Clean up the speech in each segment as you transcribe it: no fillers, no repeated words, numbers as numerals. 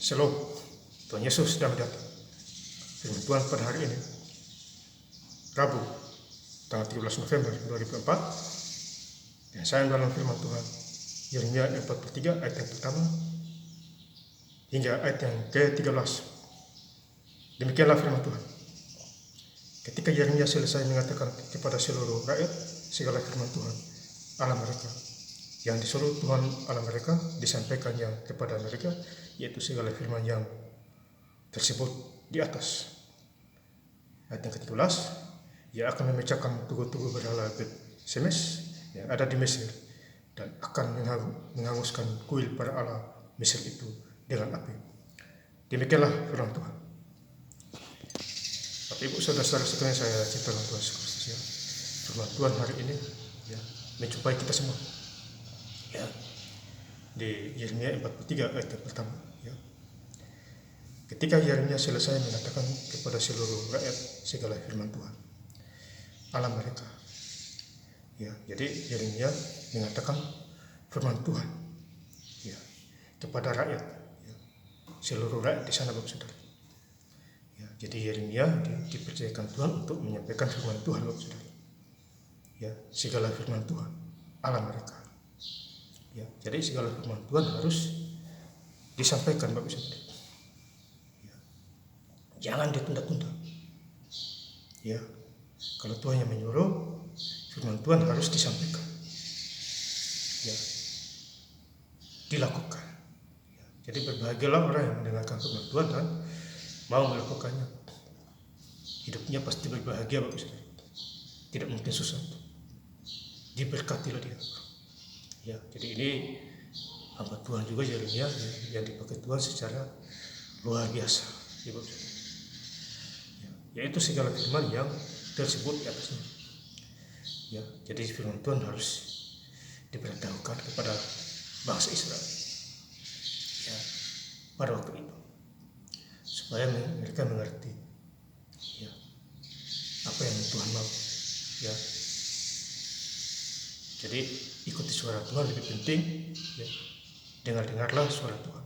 Shalom, Tuhan Yesus sudah datang. Firman Tuhan pada hari ini, Rabu, tanggal 13 November 2004. Yang saya dalam firman Tuhan, Yeremia 43 ayat yang pertama hingga ayat yang ke-13. Demikianlah firman Tuhan. Ketika Yeremia selesai mengatakan kepada seluruh rakyat segala firman Tuhan Allah mereka, yang disuruh Tuhan Allah mereka disampaikannya kepada mereka, yaitu segala firman yang tersebut di atas. Ayat yang ke-13, ia akan memecahkan tugu-tugu berhala Bet-Semes yang ada di Mesir dan akan menghanguskan kuil para Allah Mesir itu dengan api. Demikianlah firman Tuhan. Bapak Ibu Saudara-saudara sekalian, saya cinta Tuhan Yesus Kristus, ya. Firman Tuhan hari ini ya menjumpai kita semua. Ya. Di Yeremia 43 ayat yang pertama, ya. Ketika Yeremia selesai mengatakan kepada seluruh rakyat segala firman Tuhan Allah mereka, ya, jadi Yeremia mengatakan firman Tuhan, ya, kepada rakyat, ya, seluruh rakyat di sana, Bapak Saudara. Ya, jadi Yeremia dipercayakan Tuhan untuk menyampaikan firman Tuhan, Bapak Saudara. Ya, segala firman Tuhan Allah mereka. Ya, jadi segala firman Tuhan harus disampaikan, Bapak Saudara. Ya, jangan ditunda-tunda. Ya, kalau Tuhan yang menyuruh, firman Tuhan harus disampaikan. Ya, dilakukan. Ya, jadi berbahagialah orang yang mendengarkan firman Tuhan dan mau melakukannya. Hidupnya pasti berbahagia, Bapak Saudara. Tidak mungkin susah. Diberkatilah dia. Ya, jadi ini hamba Tuhan juga Yeremia yang dipakai Tuhan secara luar biasa, ya, ya, yaitu segala firman yang tersebut di atasnya. Ya, jadi firman Tuhan harus diberitahukan kepada bangsa Israel, ya, pada waktu itu, supaya mereka mengerti, ya, apa yang Tuhan mau, ya. Jadi ikuti suara Tuhan lebih penting, ya. Dengarlah suara Tuhan.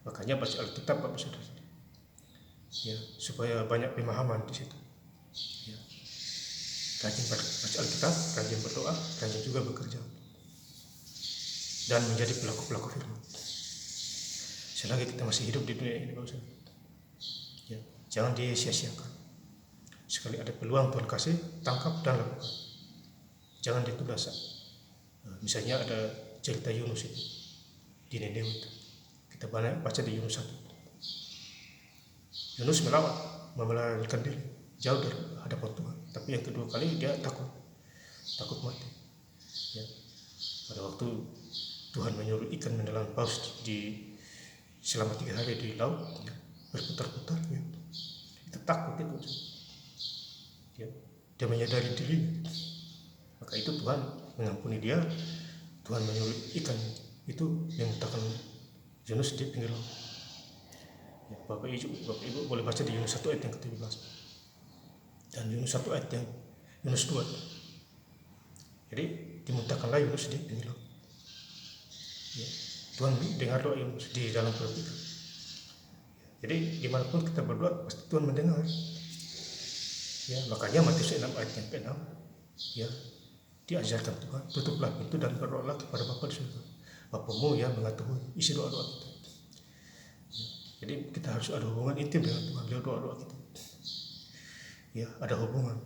Makanya baca Alkitab, Bapak Saudara, ya, supaya banyak pemahaman di situ. Ya. Rajin baca Alkitab, rajin berdoa, rajin juga bekerja, dan menjadi pelaku-pelaku firman. Selagi kita masih hidup di dunia ini, Bapak Saudara, ya, jangan disia-siakan. Sekali ada peluang Tuhan kasih, tangkap dan lakukan. Jangan ditunda. Misalnya ada cerita Yunus itu di Nineveh itu. Kita baca di Yunus 1. Yunus melarikan diri jauh dari hadapan Tuhan. Tapi yang kedua kali dia takut mati. Ya. Pada waktu Tuhan menyuruh ikan menelan paus selama 3 hari di laut, ya, berputar-putar, ya. Itu takut itu. Ya. Dia menyadari dirinya. Maka itu Tuhan mengampuni dia. Tuhan menyuruh ikan itu memuntahkan Yunus di pinggir laut. Ya, Bapak Ibu boleh baca di Yunus 1 ayat yang ke-17 dan Yunus 1 ayat yang Yunus 2. Jadi dimuntahkanlah Yunus di pinggir laut. Ya, Tuhan dengar doa Yunus di dalam perut itu. Ya, jadi dimanapun kita berdoa pasti Tuhan mendengar. Ya, makanya Matius 6 ayat yang ke-6, ya, diajarkan Tuhan, tutuplah pintu dan berdoalah kepada Bapa di surga. Bapamu yang mengetahui isi doa-doa kita. Ya, jadi kita harus ada hubungan intim dengan Tuhan lewat doa-doa kita. Ya, ada hubungan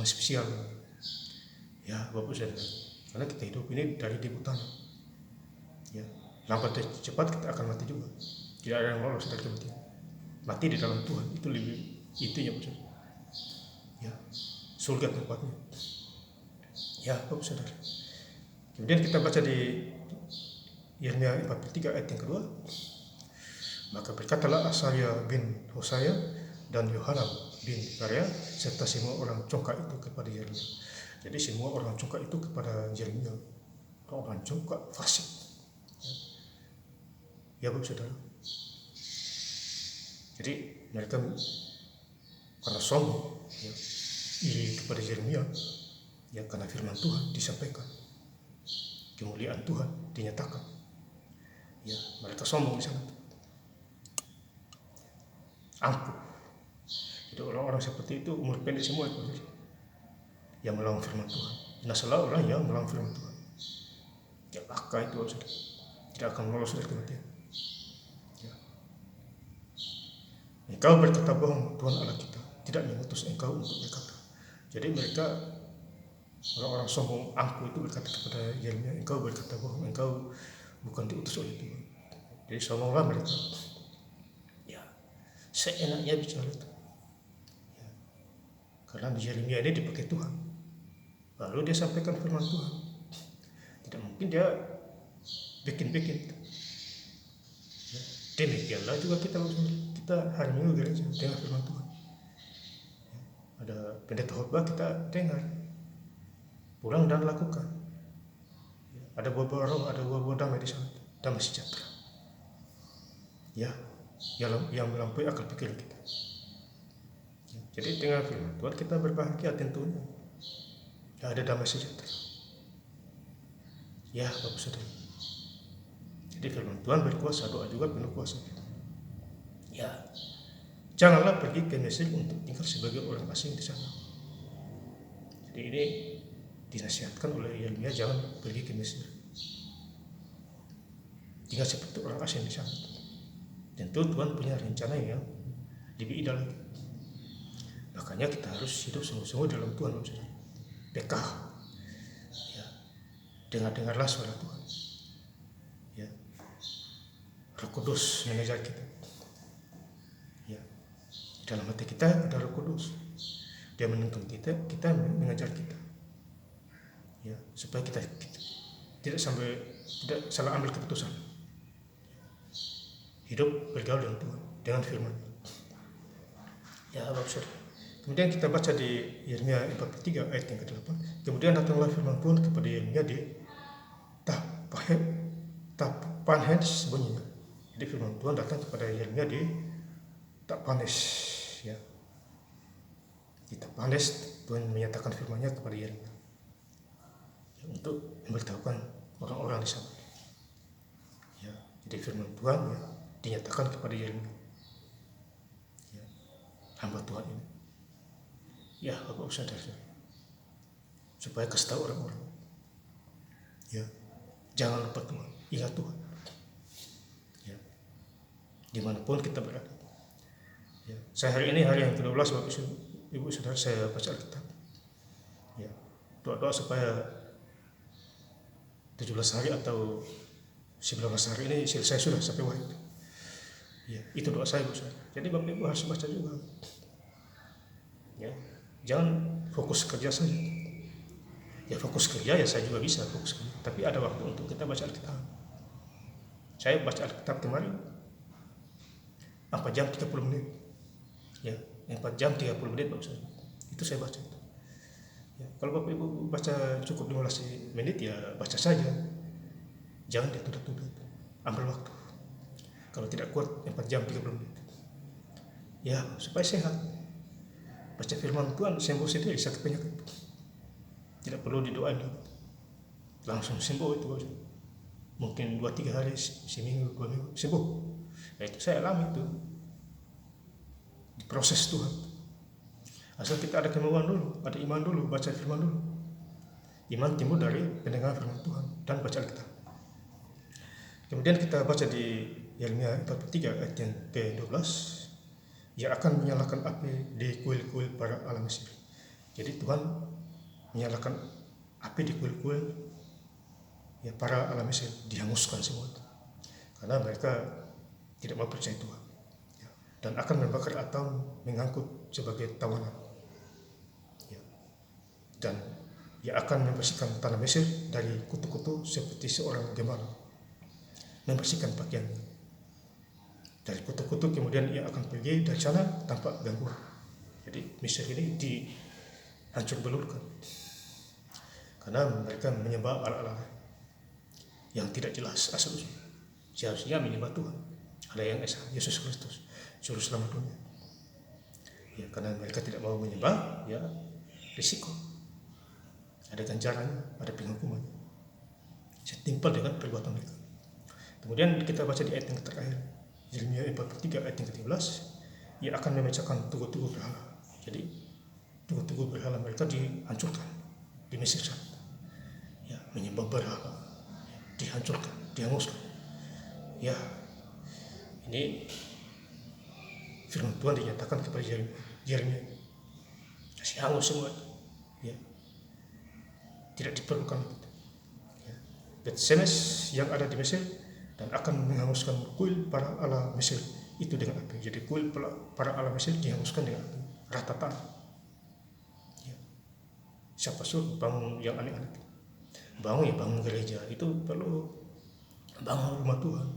spesial. Ya, Bapak Saudara, karena kita hidup ini dari di hutan. Ya, lambat atau cepat kita akan mati juga. Tidak ada yang lolos dari kematian. Mati di dalam Tuhan itu lebih intinya, Bapak Saudara. Ya, surga tempatnya. Ya, Bapak Saudara. Kemudian kita baca di Yeremia 43 ayat yang kedua. Maka berkatalah Asaya bin Hosaya dan Yohanan bin Karia serta semua orang congkak itu kepada Yeremia. Jadi semua orang congkak itu kepada Yeremia. Orang congkak fasik. Ya, Bapak Saudara. Jadi mereka karena sombong, ya, iri kepada Yeremia. Ya, karena firman Tuhan disampaikan, kemuliaan Tuhan dinyatakan. Ya, mereka sombong di sana. angkuh. Jadi orang-orang seperti itu umur pendek semua itu yang melawan firman Tuhan. Binasalah orang yang melawan firman Tuhan. Celaka itu saudara. Tidak akan lolos dari kematian. Ya. Engkau berkata bohong, Tuhan Allah kita tidak mengutus engkau untuk berkata. Jadi mereka orang-orang sombong angkuh itu berkata kepada Yeremia, engkau berkata bohong, engkau bukan diutus oleh Tuhan. Jadi sombonglah mereka. Ya, seenaknya bicara itu. Ya. Karena Yeremia ini dipakai Tuhan. Lalu dia sampaikan firman Tuhan. Tidak mungkin dia bikin-bikin. Ya. Demikianlah juga kita hari Minggu gereja dengar firman Tuhan. Ya. Ada pendeta khotbah kita dengar. Pulang dan lakukan. Ya. Ada buah-buah roh, ada buah-buah damai di sana. Damai sejahtera. Ya, yang melampaui akal pikiran kita. Ya. Jadi dengan firman Tuhan kita berbahagia tentunya. Ya, ada damai sejahtera. Ya, Bapak Saudara. Jadi firman Tuhan berkuasa, doa juga penuh kuasa. Ya, janganlah pergi ke Mesir untuk tinggal sebagai orang asing di sana. Jadi ini dinasihatkan oleh Yeremia, jangan pergi ke Mesir. Tinggal seperti orang asing di sana. Tentu Tuhan punya rencana yang lebih indah lagi. Makanya kita harus hidup sungguh-sungguh dalam Tuhan, Bapak Saudara. Pekah. Ya. Dengar-dengarlah suara Tuhan. Ya. Roh Kudus mengajar kita. Ya. Dalam hati kita ada Roh Kudus. Dia menuntun kita mengajar kita. Ya, supaya kita tidak salah ambil keputusan. Hidup bergaul dengan Tuhan, dengan firman. Ya, Bapak Saudara. Kemudian kita baca di Yeremia 43 ayat yang ke-8. Kemudian datanglah firman Tuhan kepada Yeremia di Tahpanhes bunyinya. Jadi firman Tuhan datang kepada Yeremia di Tahpanhes, ya. Di Tahpanhes Tuhan menyatakan firman-Nya kepada Yeremia, ya, untuk memberitahukan orang-orang di sana. Ya, jadi firman Tuhan ya dinyatakan kepada Yeremia. Ya, hamba Tuhan ini. Ya, Bapak Saudara, supaya kasih tahu orang-orang. Ya, jangan lupa Tuhan, ingat Tuhan. Ya, dimanapun kita berada. Ya, saya hari ini hari yang ke-12, Bapak Ibu Saudara, saya baca Alkitab. Ya, doa-doa supaya 17 hari atau 19 hari ini selesai sudah sampai wahid. Ya, itu doa saya, Bu Saudara. Jadi Bapak Ibu harus baca juga. Ya. Jangan fokus kerja saja. Ya, fokus kerja ya saya juga bisa fokus kerja. Tapi ada waktu untuk kita baca Alkitab. Saya baca Alkitab kemarin 4 jam 30 menit. Ya, 4 jam 30 menit Bapak Saudara. Itu saya baca. Ya, kalau Bapak Ibu baca cukup 15 menit ya baca saja. Jangan ditunda-tunda. Ambil waktu. Kalau tidak kuat 4 jam 30 menit. Ya, supaya sehat. Baca firman Tuhan sembuh sendiri sakit penyakit. Tidak perlu didoain, langsung sembuh itu. Mungkin 2-3 hari, seminggu, 2 minggu sembuh. Nah, itu saya alami itu. Diproses Tuhan. Asal kita ada kemauan dulu, ada iman dulu, baca firman dulu. Iman timbul dari pendengaran firman Tuhan dan baca Alkitab. Kemudian kita baca di Yeremia 43 ayat yang ke-12. Ia akan menyalakan api di kuil-kuil para ala Mesir. Jadi Tuhan menyalakan api di kuil-kuil ya para ala Mesir, dihanguskan semua itu. Karena mereka tidak mau percaya Tuhan. Ya. Dan akan membakar atau mengangkut sebagai tawanan. Ya. Dan ia akan membersihkan tanah Mesir dari kutu-kutu seperti seorang gembala membersihkan pakaiannya dari kutu-kutu. Kemudian ia akan pergi dari sana tanpa gangguan. Jadi Mesir ini dihancur belurkan karena mereka menyembah Allah yang tidak jelas asal usul. Seharusnya menyembah Tuhan, ada yang esa, Yesus Kristus, juru selamat dunia. Ya, karena mereka tidak mau menyembah, ya risiko. Ada ganjarannya, ada penghukumannya. Setimpal dengan perbuatan mereka. Kemudian kita baca di ayat yang terakhir, Yeremia 43 ayat yang ke-13. ia akan memecahkan tugu-tugu berhala. Jadi tugu-tugu berhala mereka dihancurkan di Mesir sana. Ya, menyembah berhala, dihancurkan, dihanguskan. Ya, ini firman Tuhan dinyatakan kepada Yeremia. Kasih hangus semua. Ya, tidak diperlukan. Ya. Bet-Semes yang ada di Mesir dan akan menghanguskan kuil para ala Mesir itu dengan api. Jadi kuil para ala Mesir dihanguskan dengan api. Ratatan. Ya. Siapa suruh bangun yang aneh-aneh? Bangun gereja itu perlu bangun rumah Tuhan,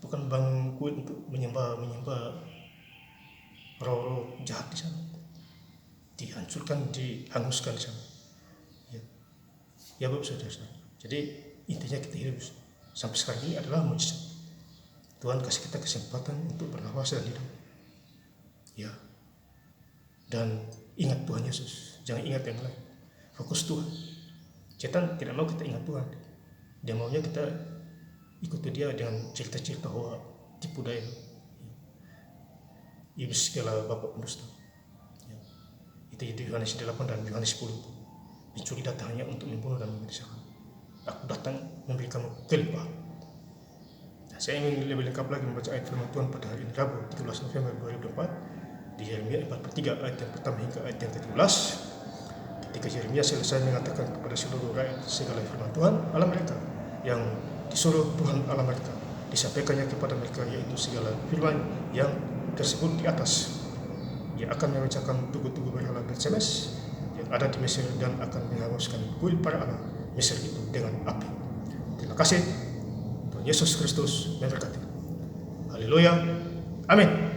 bukan bangun kuil untuk menyembah roh-roh jahat di sana. Dihancurkan, dihanguskan di sana. Ya Bapak Saudara. Jadi intinya kita hidup sampai sekarang ini adalah mujizat. Tuhan kasih kita kesempatan untuk bernafas dan hidup. Ya. Dan ingat Tuhan Yesus, jangan ingat yang lain. Fokus Tuhan. Setan tidak mau kita ingat Tuhan. Dia maunya kita ikuti dia dengan cerita-cerita bahwa tipu daya. Iblis segala bapak pendusta. Ya. Itu Yohanes 8 dan Yohanes 10. Pencuri datang hanya untuk membunuh dan membinasakan. Aku datang memberi kamu kelimpahan. Nah, saya ingin lebih lengkap lagi membaca ayat firman Tuhan pada hari ini Rabu 13 November 2024 di Yeremia 43 ayat yang pertama hingga ayat yang ke-17. Ketika Yeremia selesai mengatakan kepada seluruh rakyat segala firman Tuhan Allah mereka yang disuruh Tuhan Allah mereka, disampaikannya kepada mereka yaitu segala firman yang tersebut di atas. Ia akan memecahkan tugu-tugu berhala Bet-Semes yang ada di Mesir dan akan menghanguskan kuil para ala Mesir itu dengan api. Terima kasih. Tuhan Yesus Kristus memberkati. Haleluya. Amin.